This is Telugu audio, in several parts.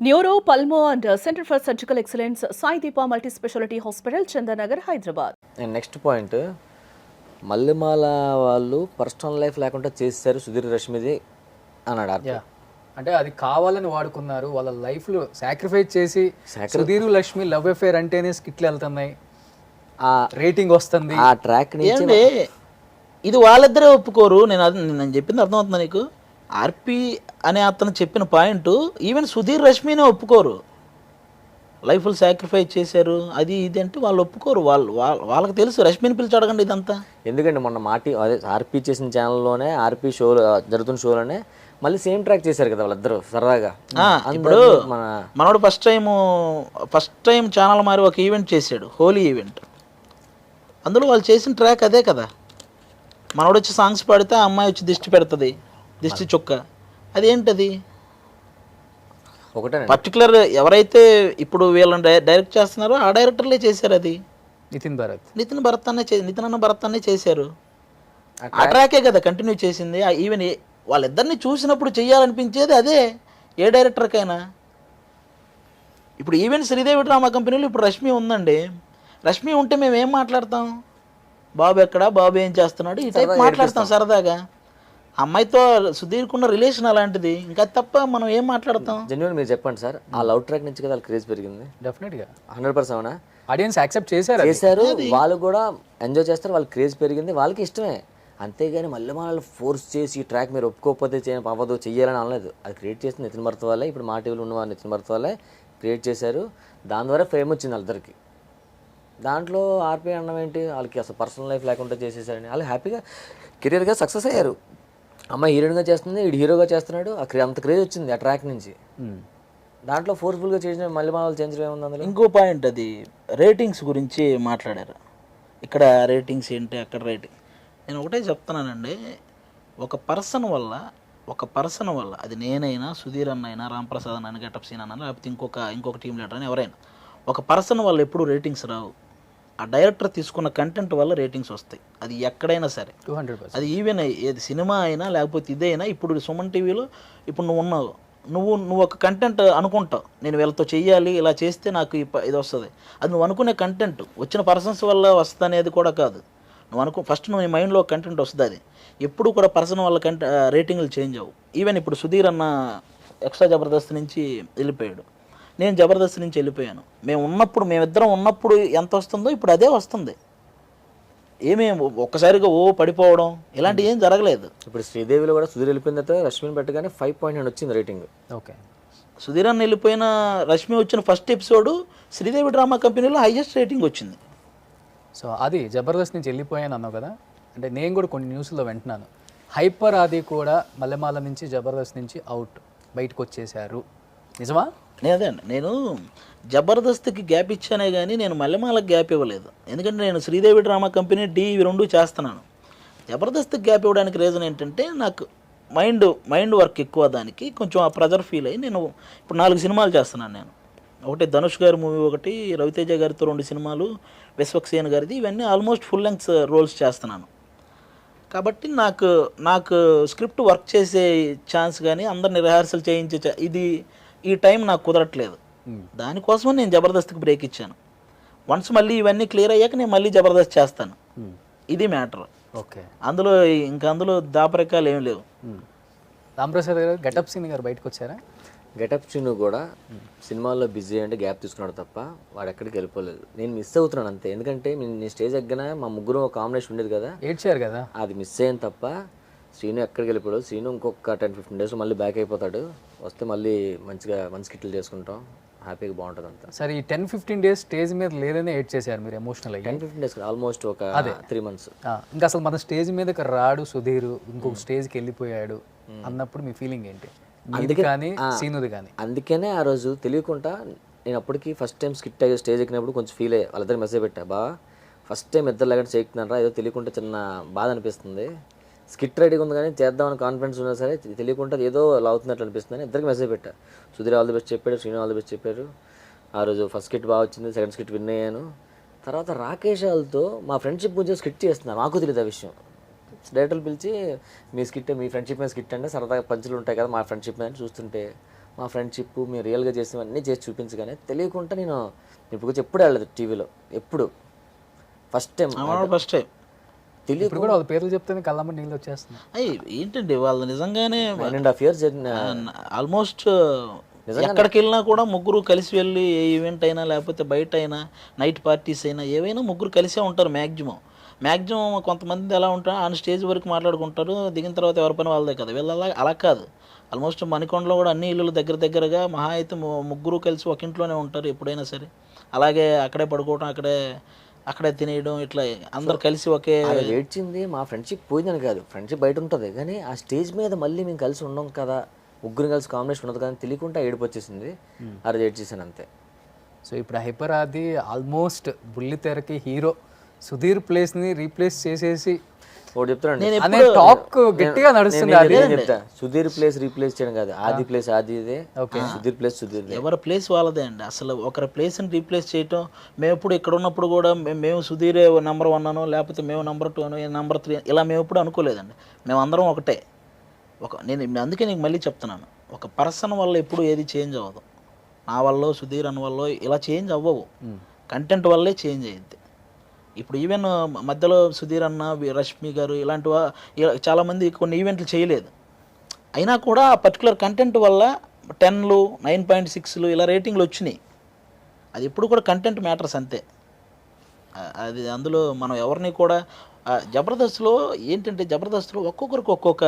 Neuro pulmo and centre for surgical excellence Sai Deepa multi speciality hospital Chandanagar Hyderabad. And next point, Mallemala వాళ్ళు పర్సనల్ లైఫ్ లేకుండా చేశారు సుధీర్ రష్మిది అన్నాడు అర్థం. అంటే అది కావాలని వాడుకున్నారు, వాళ్ళ లైఫ్లో సాక్రిఫైస్ చేసి సుధీర్ లక్ష్మి లవ్ అఫేర్ అంటేనే స్కిట్లు వెళ్తున్నాయి, ఆ రేటింగ్ వస్తుంది. ఆ ట్రాక్ నుంచి ఏంటి ఇది వాళ్ళిద్దరే ఒప్పుకోరు. నేను చెప్పింది అర్థమవుతుందా నీకు? ఆర్పి అనే అతను చెప్పిన పాయింట్ ఈవెన్ సుధీర్ రష్మినే ఒప్పుకోరు. లైఫ్లు సాక్రిఫైస్ చేశారు అది ఇది అంటే వాళ్ళు ఒప్పుకోరు. వాళ్ళకి తెలుసు. రష్మిని పిలిచి అడగండి ఇదంతా. ఎందుకంటే మొన్న మాటి అదే ఆర్పీ చేసిన ఛానల్లోనే ఆర్పీ షోలో జరుగుతున్న షోలోనే మళ్ళీ సేమ్ ట్రాక్ చేశారు కదా వాళ్ళిద్దరు సరదాగా. ఇప్పుడు మనోడు ఫస్ట్ టైం ఛానల్ మారి ఒక ఈవెంట్ చేశాడు, హోలీ ఈవెంట్. అందులో వాళ్ళు చేసిన ట్రాక్ అదే కదా. మనోడు వచ్చి సాంగ్స్ పాడితే ఆ అమ్మాయి వచ్చి దిష్టి పెడుతుంది, దిష్టి చుక్క. అదేంటది? ఒకటే పర్టికులర్ ఎవరైతే ఇప్పుడు వీళ్ళని డైరెక్ట్ చేస్తున్నారో ఆ డైరెక్టర్లే చేశారు. అది నితిన్ అన్న భరత్ అనే చేశారు. ఆ ట్రాకే కదా కంటిన్యూ చేసింది. ఈవెన్ వాళ్ళిద్దరిని చూసినప్పుడు చెయ్యాలనిపించేది అదే ఏ డైరెక్టర్కైనా. ఇప్పుడు ఈవెన్ శ్రీదేవి డ్రామా కంపెనీలో ఇప్పుడు రష్మి ఉందండి. రష్మి ఉంటే మేము ఏం మాట్లాడతాం? బాబు ఎక్కడా, బాబు ఏం చేస్తున్నాడు, ఈ టైప్ మాట్లాడతాం సరదాగా. అమ్మాయితో సుధీర్కున్న రిలేషన్ అలాంటిది, ఇంకా తప్ప మనం ఏం మాట్లాడతాం? జెన్యున్ మీరు చెప్పండి సార్, ఆ లవ్ ట్రాక్ నుంచి కదా వాళ్ళ క్రేజ్ పెరిగింది. డెఫినెట్గా 100%. ఆడియన్స్ యాక్సెప్ట్ చేశారు, వాళ్ళు కూడా ఎంజాయ్ చేస్తారు, వాళ్ళకి క్రేజ్ పెరిగింది, వాళ్ళకి ఇష్టమే. అంతేగాని మళ్ళీ మనల్ని ఫోర్స్ చేసి ఈ ట్రాక్ మీరు ఒప్పుకోకపోతే అవ్వదు చెయ్యాలని అనలేదు. అది క్రియేట్ చేసిన నితిన్ భరత్ వల్లే, ఇప్పుడు మా టీవీలో ఉన్న నితిన్ భరత్ వల్లే క్రియేట్ చేశారు. దాని ద్వారా ఫేమ్ వచ్చింది వాళ్ళిద్దరికి. దాంట్లో ఆర్పీ అన్నం ఏంటి, వాళ్ళకి అసలు పర్సనల్ లైఫ్ లేకుండా చేసేసారని వాళ్ళు హ్యాపీగా కెరియర్గా సక్సెస్ అయ్యారు. అమ్మాయి హీరోయిన్గా చేస్తుంది, వీడు హీరోగా చేస్తున్నాడు. అంత క్రేజ్ వచ్చింది ఆ ట్రాక్ నుంచి. దాంట్లో ఫోర్స్ఫుల్గా చేసిన మళ్ళీ వాళ్ళు చేంజ్ ఏముంది అందులో? ఇంకో పాయింట్, అది రేటింగ్స్ గురించి మాట్లాడారు. ఇక్కడ రేటింగ్స్ ఏంటి, అక్కడ రేటింగ్. నేను ఒకటే చెప్తున్నానండి, ఒక పర్సన్ వల్ల అది నేనైనా, సుధీర్ అన్న అయినా, రాంప్రసాద్ అన్న, గెటప్ సీన్ అన్న, లేకపోతే ఇంకొక టీం లీడర్ అని ఎవరైనా, ఒక పర్సన్ వల్ల ఎప్పుడు రేటింగ్స్ రావు. ఆ డైరెక్టర్ తీసుకున్న కంటెంట్ వల్ల రేటింగ్స్ వస్తాయి. అది ఎక్కడైనా సరే, 200%. అది ఈవెన్ ఏది సినిమా అయినా లేకపోతే ఇదైనా. ఇప్పుడు సుమన్ టీవీలో ఇప్పుడు నువ్వు ఉన్నావు, నువ్వు ఒక కంటెంట్ అనుకుంటావు, నేను వీళ్ళతో చెయ్యాలి, ఇలా చేస్తే నాకు ఇది వస్తుంది. అది నువ్వు అనుకునే కంటెంట్ వచ్చిన పర్సన్స్ వల్ల వస్తుంది అనేది కూడా కాదు. ఫస్ట్ నువ్వు నీ మైండ్లో కంటెంట్ వస్తుంది. అది ఎప్పుడు కూడా పర్సన్ వల్ల రేటింగ్లు చేంజ్ అవ్వు. ఈవెన్ ఇప్పుడు సుధీర్ అన్న ఎక్స్ట్రా జబర్దస్త్ నుంచి వెళ్ళిపోయాడు, నేను జబర్దస్త్ నుంచి వెళ్ళిపోయాను. మేమిద్దరం ఉన్నప్పుడు ఎంత వస్తుందో ఇప్పుడు అదే వస్తుంది. ఒక్కసారిగా పడిపోవడం ఇలాంటివి ఏం జరగలేదు. ఇప్పుడు శ్రీదేవిలో కూడా సుధీర్ వెళ్ళిపోయిన తర్వాత రష్మిని పెట్టగానే 5.9 వచ్చింది రేటింగ్. ఓకే, సుధీర్ అన్న వెళ్ళిపోయిన రష్మి వచ్చిన ఫస్ట్ ఎపిసోడు శ్రీదేవి డ్రామా కంపెనీలో హైయెస్ట్ రేటింగ్ వచ్చింది. సో అది జబర్దస్త్ నుంచి వెళ్ళిపోయాను అన్నావు కదా, అంటే నేను కూడా కొన్ని న్యూస్లో వింటున్నాను. హైపర్ ఆది కూడా మల్లెమాల నుంచి జబర్దస్త్ నుంచి బయటకు వచ్చేసారు, నిజమా? నేను జబర్దస్త్కి గ్యాప్ ఇచ్చానే కానీ నేను మల్లెమాలకు గ్యాప్ ఇవ్వలేదు. ఎందుకంటే నేను శ్రీదేవి డ్రామా కంపెనీ ఇవి రెండు చేస్తున్నాను. జబర్దస్త్కి గ్యాప్ ఇవ్వడానికి రీజన్ ఏంటంటే నాకు మైండ్ వర్క్ ఎక్కువ, దానికి కొంచెం ఆ ప్రెజర్ ఫీల్ అయ్యి నేను ఇప్పుడు 4 సినిమాలు చేస్తున్నాను. నేను ఒకటి ధనుష్ గారి మూవీ, ఒకటి రవితేజ గారితో 2 సినిమాలు, విశ్వక్సేన్ గారిది, ఇవన్నీ ఆల్మోస్ట్ ఫుల్ లెంగ్త్ రోల్స్ చేస్తున్నాను. కాబట్టి నాకు స్క్రిప్ట్ వర్క్ చేసే ఛాన్స్ కానీ అందరిని రిహార్సల్ చేయించే ఈ టైం నాకు కుదరట్లేదు. దానికోసమే నేను జబర్దస్త్కి బ్రేక్ ఇచ్చాను. వన్స్ మళ్ళీ ఇవన్నీ క్లియర్ అయ్యాక నేను మళ్ళీ జబర్దస్త్ చేస్తాను. ఇది మ్యాటర్. ఓకే, అందులో దాపరికాలు ఏం లేవు. రాంప్రసాద్ గారు గెటప్ సీన్ గారు బయటకు వచ్చారా? గెటప్ సీన్ కూడా సినిమాల్లో బిజీ అంటే గ్యాప్ తీసుకున్నాడు తప్ప వాడు ఎక్కడికి వెళ్ళిపోలేదు. నేను మిస్ అవుతున్నాను అంతే. ఎందుకంటే నేను స్టేజ్ ఎక్కన మా ముగ్గురు ఒక కాంబినేషన్ ఉండేది కదా, ఏడ్చారు కదా, అది మిస్ అయ్యాను తప్ప. శ్రీను ఎక్కడికి వెళ్ళిపోయాడు. శ్రీను ఇంకొక 10-15 డేస్ మళ్ళీ బ్యాక్ అయిపోతాడు. వస్తే మళ్ళీ మంచి కిట్లు చేసుకుంటాం, హ్యాపీగా బాగుంటుంది అంతా. సరే, ఈ 10-15 డేస్ స్టేజ్ మీద లేదని ఏడ్ చేశారు మీరు ఎమోషనల్ అయ్యి. 10-15 డేస్ ఆల్మోస్ట్ ఒక 3 months. ఇంకా అసలు మన స్టేజ్ మీదకి రాడు సుధీర్, ఇంకొక స్టేజ్కి వెళ్ళిపోయాడు అన్నప్పుడు మీ ఫీలింగ్ ఏంటి? కానీ సీనుది కానీ. అందుకనే ఆ రోజు తెలియకుండా నేను అప్పటికి ఫస్ట్ టైం స్టేజ్ ఎక్కినప్పుడు కొంచెం ఫీల్ అయ్యా. వాళ్ళిద్దరు మెసేజ్ పెట్టా, ఫస్ట్ టైం ఇద్దరు లాగా చేస్తున్నారా, ఏదో తెలియకుండా చిన్న బాధ అనిపిస్తుంది. స్కిట్ రెడీగా ఉంది కానీ చేద్దామని కాన్ఫిడెన్స్ ఉన్నా సరే తెలియకుండా ఏదో అవుతున్నట్లు అనిపిస్తుంది. ఇద్దరికి మెసేజ్ పెట్టా. సుధీర్ ఆల్ ది బెస్ట్ చెప్పాడు, శ్రీను ఆల్ ది బెస్ట్ చెప్పారు. ఆ రోజు ఫస్ట్ స్కిట్ బాగా వచ్చింది, సెకండ్ స్కిట్ విన్ అయ్యాను. తర్వాత రాకేష్ వాళ్ళతో మా ఫ్రెండ్షిప్ గురించి స్కిట్ చేస్తున్నాను, మాకు తెలియదు ఆ విషయం. డైరెక్టర్లు పిలిచి మీ ఫ్రెండ్షిప్ మీద స్కిట్ అంటే సరదాగా పంచులు ఉంటాయి కదా మా ఫ్రెండ్షిప్ మీద చూస్తుంటే మా ఫ్రెండ్షిప్ మేము రియల్గా చేసినవన్నీ చేసి చూపించగానే తెలియకుండా నేను ఇప్పుడు వచ్చి ఎప్పుడు వెళ్ళదు టీవీలో, ఎప్పుడు ఫస్ట్ టైం ఫస్ట్ టైం తెలియదు. ఇప్పుడు కూడా వాళ్ళ పేర్లు చెప్తే కళ్ళమ్మ నీళ్ళు వచ్చేస్తున్నాయి. అయ్యి ఏంటంటే వాళ్ళు నిజంగానే 1.5 years ఆల్మోస్ట్ ఎక్కడికి వెళ్ళినా కూడా ముగ్గురు కలిసి వెళ్ళి ఏ ఈవెంట్ అయినా లేకపోతే బయట అయినా నైట్ పార్టీస్ అయినా ఏవైనా ముగ్గురు కలిసే ఉంటారు మ్యాక్సిమం. కొంతమంది ఎలా ఉంటారు ఆన్ స్టేజ్ వరకు మాట్లాడుకుంటారు, దిగిన తర్వాత ఎవరి పని వాళ్ళదే కదా. వీళ్ళ అలా కాదు. ఆల్మోస్ట్ మణికొండలో కూడా అన్ని ఇళ్ళు దగ్గరగా మహా అయితే ముగ్గురు కలిసి ఒక ఇంట్లోనే ఉంటారు ఎప్పుడైనా సరే. అలాగే అక్కడే పడుకోవడం, అక్కడే తినేయడం, ఇట్లా అందరు కలిసి ఒకే. ఏడ్చింది మా ఫ్రెండ్షిప్ పోయిందని కాదు, ఫ్రెండ్షిప్ బయట ఉంటుంది కానీ ఆ స్టేజ్ మీద మళ్ళీ మేము కలిసి ఉండం కదా, ముగ్గురు కలిసి కాంబినేషన్ ఉండదు కానీ తెలియకుండా ఏడుపు వచ్చేసింది. ఆ రోజు ఏడ్చేసాను అంతే. సో ఇప్పుడు హైపర్ ఆది ఆల్మోస్ట్ బుల్లితెరకి హీరో సుధీర్ ప్లేస్ని రీప్లేస్ చేసేసి ఒకటి చెప్తానండి అనే టాక్ గట్టిగా నడుస్తుంది. చెప్తా, సుధీర్ ప్లేస్ రీప్లేస్ చేయడం కాదు, ఆది ప్లేస్ ఆదిదే, సుధీర్ ప్లేస్ సుధీర్. ఎవరి ప్లేస్ వాళ్ళదే అండి. అసలు ఒకరి ప్లేస్ని రీప్లేస్ చేయటం, మేము ఎప్పుడు ఇక్కడ ఉన్నప్పుడు కూడా మేము సుధీరే నెంబర్ 1 అనో లేకపోతే మేము నెంబర్ 2 అనో నెంబర్ 3 ఇలా మేము ఎప్పుడు అనుకోలేదండి. మేము అందరం ఒకటే. నేను అందుకే నీకు మళ్ళీ చెప్తున్నాను, ఒక పర్సన్ వల్ల ఎప్పుడు ఏది చేంజ్ అవ్వదు. నా వల్ల సుధీర్ అన్న వల్ల ఇలా చేంజ్ అవ్వవు, కంటెంట్ వల్లే చేంజ్ అయ్యిద్ది. ఇప్పుడు ఈవెన్ మధ్యలో సుధీర్ అన్న, రష్మి గారు ఇలాంటి చాలామంది కొన్ని ఈవెంట్లు చేయలేదు, అయినా కూడా ఆ పర్టికులర్ కంటెంట్ వల్ల 10లు 9.6లు ఇలా రేటింగ్లు వచ్చినాయి. అది ఎప్పుడు కూడా కంటెంట్ మ్యాటర్స్ అంతే. అది అందులో మనం ఎవరిని కూడా జబర్దస్త్లో ఏంటంటే జబర్దస్త్లో ఒక్కొక్కరికి ఒక్కొక్క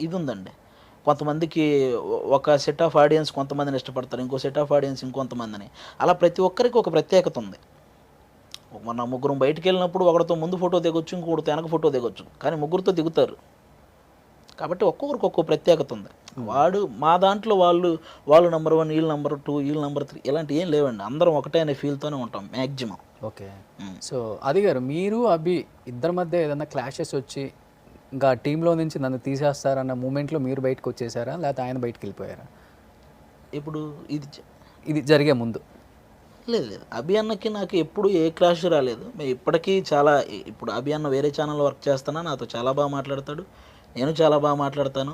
ఇది ఉందండి. కొంతమందికి ఒక సెట్ ఆఫ్ ఆడియన్స్ కొంతమందిని ఇష్టపడతారు, ఇంకో సెట్ ఆఫ్ ఆడియన్స్ ఇంకొంతమందిని. అలా ప్రతి ఒక్కరికి ఒక ప్రత్యేకత ఉంది. మన ముగ్గురు బయటికి వెళ్ళినప్పుడు ఒకరితో ముందు ఫోటో దిగొచ్చు, ఇంకొకరితో వెనక ఫోటో దిగొచ్చు, కానీ ముగ్గురితో దిగుతారు. కాబట్టి ఒక్కొక్కరికి ఒక్కో ప్రత్యేకత ఉంది. మా దాంట్లో వాళ్ళు నెంబర్ 1, వీళ్ళు నెంబర్ 2, వీళ్ళు నెంబర్ 3 ఇలాంటి ఏం లేవండి. అందరం ఒకటే అనే ఫీల్తోనే ఉంటాం మ్యాక్సిమం. ఓకే. సో అది గారు మీరు అభి ఇద్దరి మధ్య ఏదైనా క్లాషెస్ వచ్చి ఇంకా టీంలో నుంచి నన్ను తీసేస్తారన్న మూమెంట్లో మీరు బయటకు వచ్చేసారా, లేకపోతే ఆయన బయటకు వెళ్ళిపోయారా? ఇప్పుడు ఇది జరిగే ముందు లేదు అభి అన్నకి నాకు ఎప్పుడు ఏ క్లాష్ రాలేదు. మేము ఇప్పటికీ ఇప్పుడు అభి అన్న వేరే ఛానల్లో వర్క్ చేస్తున్నా, నాతో చాలా బాగా మాట్లాడతాడు, నేను చాలా బాగా మాట్లాడతాను.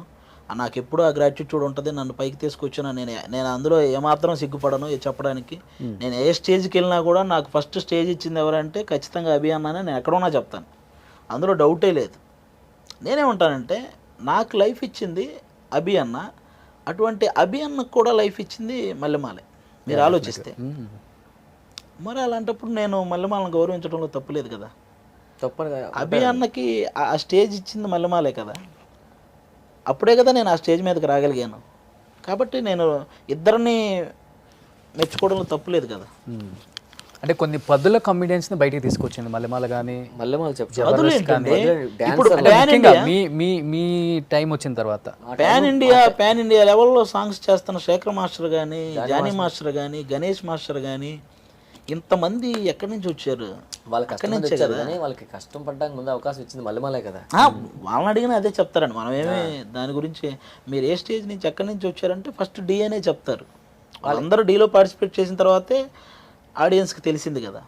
నాకు ఎప్పుడు ఆ గ్రాట్యూట్యూడ్ ఉంటుంది. నన్ను పైకి తీసుకొచ్చిన నేను అందులో ఏమాత్రం సిగ్గుపడను చెప్పడానికి. నేను ఏ స్టేజ్కి వెళ్ళినా కూడా నాకు ఫస్ట్ స్టేజ్ ఇచ్చింది ఎవరంటే ఖచ్చితంగా అభి అన్ననే. నేను ఎక్కడున్నా చెప్తాను, అందులో డౌటే లేదు. నేనేమంటానంటే నాకు లైఫ్ ఇచ్చింది అభి అన్న, అటువంటి అభి అన్నకు కూడా లైఫ్ ఇచ్చింది మల్లెమాలే. మీరు ఆలోచిస్తే మరి అలాంటప్పుడు నేను మల్లెమాలను గౌరవించడంలో తప్పులేదు కదా. అభి అన్నకి ఆ స్టేజ్ ఇచ్చింది మల్లెమాలే కదా, అప్పుడే కదా నేను ఆ స్టేజ్ మీదకి రాగలిగాను. కాబట్టి నేను ఇద్దరిని మెచ్చుకోవడంలో తప్పులేదు కదా. అంటే కొన్ని పదుల కమిడియన్స్ని బయటికి తీసుకొచ్చింది మల్లెమాల కానీ, ఇప్పుడు మీ టైం వచ్చిన తర్వాత పాన్ ఇండియా లెవెల్లో సాంగ్స్ చేస్తున్న శేఖర్ మాస్టర్ కానీ, జానీ మాస్టర్ కానీ, గణేష్ మాస్టర్ కానీ, ఇంతమంది ఎక్కడి నుంచి వచ్చారు? వాళ్ళకి కష్టం పడడానికి ముందు అవకాశం ఇచ్చింది మల్లెమాలే కదా. వాళ్ళని అడిగినా అదే చెప్తారండి. మనం దాని గురించి మీరు ఏ స్టేజ్ నుంచి ఎక్కడి నుంచి వచ్చారంటే ఫస్ట్ డి అనే చెప్తారు. వాళ్ళందరూ డీలో పార్టిసిపేట్ చేసిన తర్వాతే ఆడియన్స్కి తెలిసింది కదా.